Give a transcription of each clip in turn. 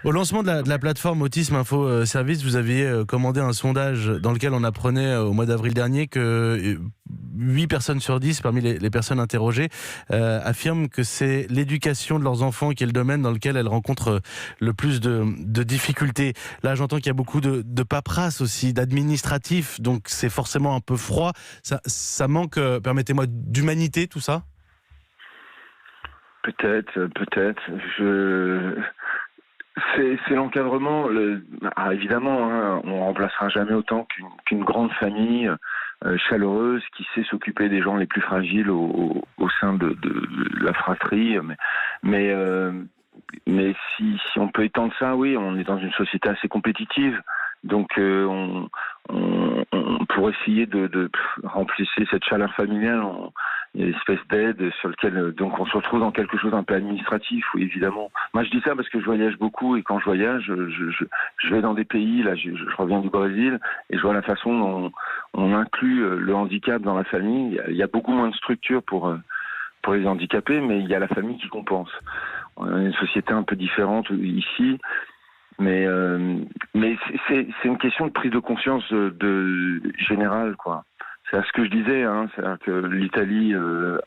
Au lancement de la plateforme Autisme Info Service, vous aviez commandé un sondage dans lequel on apprenait au mois d'avril dernier que 8 personnes sur 10 parmi les personnes interrogées affirment que c'est l'éducation de leurs enfants qui est le domaine dans lequel elles rencontrent le plus de difficultés. Là, j'entends qu'il y a beaucoup de paperasse aussi, d'administratif, donc c'est forcément un peu froid. Ça manque, permettez-moi, d'humanité, tout ça ? Peut-être. C'est l'encadrement. Évidemment, hein, on remplacera jamais autant qu'une grande famille chaleureuse qui sait s'occuper des gens les plus fragiles au sein de la fratrie. Mais si on peut étendre ça, oui, on est dans une société assez compétitive. Donc pour essayer de remplir cette chaleur familiale, il y a une espèce d'aide sur lequel donc on se retrouve dans quelque chose d'un peu administratif, oui, évidemment. Moi je dis ça parce que je voyage beaucoup et quand je voyage, je vais dans des pays, là je reviens du Brésil et je vois la façon dont on inclut le handicap dans la famille. Il y a beaucoup moins de structures pour les handicapés, mais il y a la famille qui compense. On a une société un peu différente ici. Mais c'est une question de prise de conscience de générale, quoi. C'est à ce que je disais, hein, c'est-à-dire que l'Italie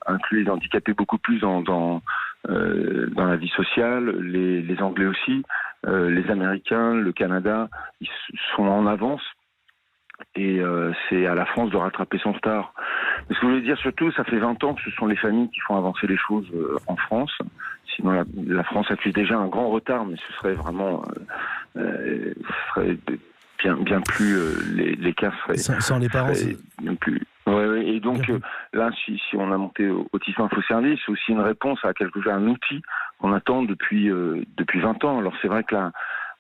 inclut les handicapés beaucoup plus dans la vie sociale, les Anglais aussi, les Américains, le Canada, ils sont en avance. Et c'est à la France de rattraper son retard. Mais ce que je voulais dire surtout, ça fait 20 ans que ce sont les familles qui font avancer les choses en France. Sinon, la France accuse déjà un grand retard, mais ce serait vraiment bien plus l'écart serait sans les parents, bien plus. Ouais. Et donc là, si on a monté Autisme Info Service, c'est aussi une réponse à quelque chose, un outil qu'on attend depuis 20 ans. Alors c'est vrai que là,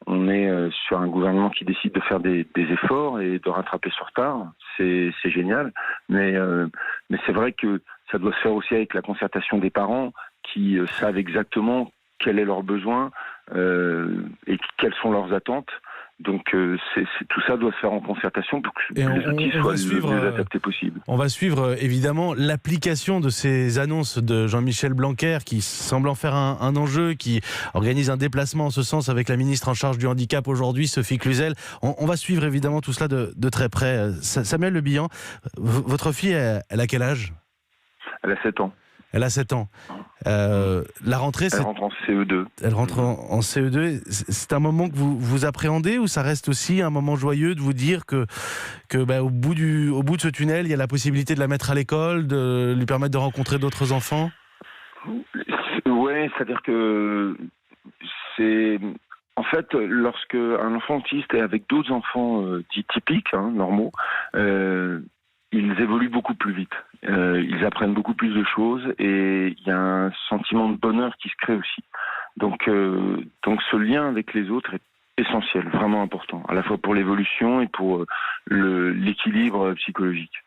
on est sur un gouvernement qui décide de faire des efforts et de rattraper ce retard. C'est génial, mais c'est vrai que ça doit se faire aussi avec la concertation des parents qui savent exactement quel est leur besoin et quelles sont leurs attentes. Donc tout ça doit se faire en concertation pour que les outils soient le mieux adaptés possible. On va suivre évidemment l'application de ces annonces de Jean-Michel Blanquer qui semble en faire un enjeu, qui organise un déplacement en ce sens avec la ministre en charge du handicap aujourd'hui, Sophie Cluzel. On va suivre évidemment tout cela de très près. Samuel Le Bihan, votre fille, elle a quel âge ? Elle a 7 ans. Elle a 7 ans. La rentrée, elle rentre en CE2. Elle rentre en CE2. C'est un moment que vous appréhendez ou ça reste aussi un moment joyeux de vous dire que au bout de ce tunnel, il y a la possibilité de la mettre à l'école, de lui permettre de rencontrer d'autres enfants ? Ouais, c'est-à-dire que c'est... En fait, lorsque un enfant autiste est avec d'autres enfants dits typiques, normaux, ils évoluent beaucoup plus vite. Ils apprennent beaucoup plus de choses et il y a un sentiment de bonheur qui se crée aussi. Donc ce lien avec les autres est essentiel, vraiment important, à la fois pour l'évolution et pour l'équilibre psychologique.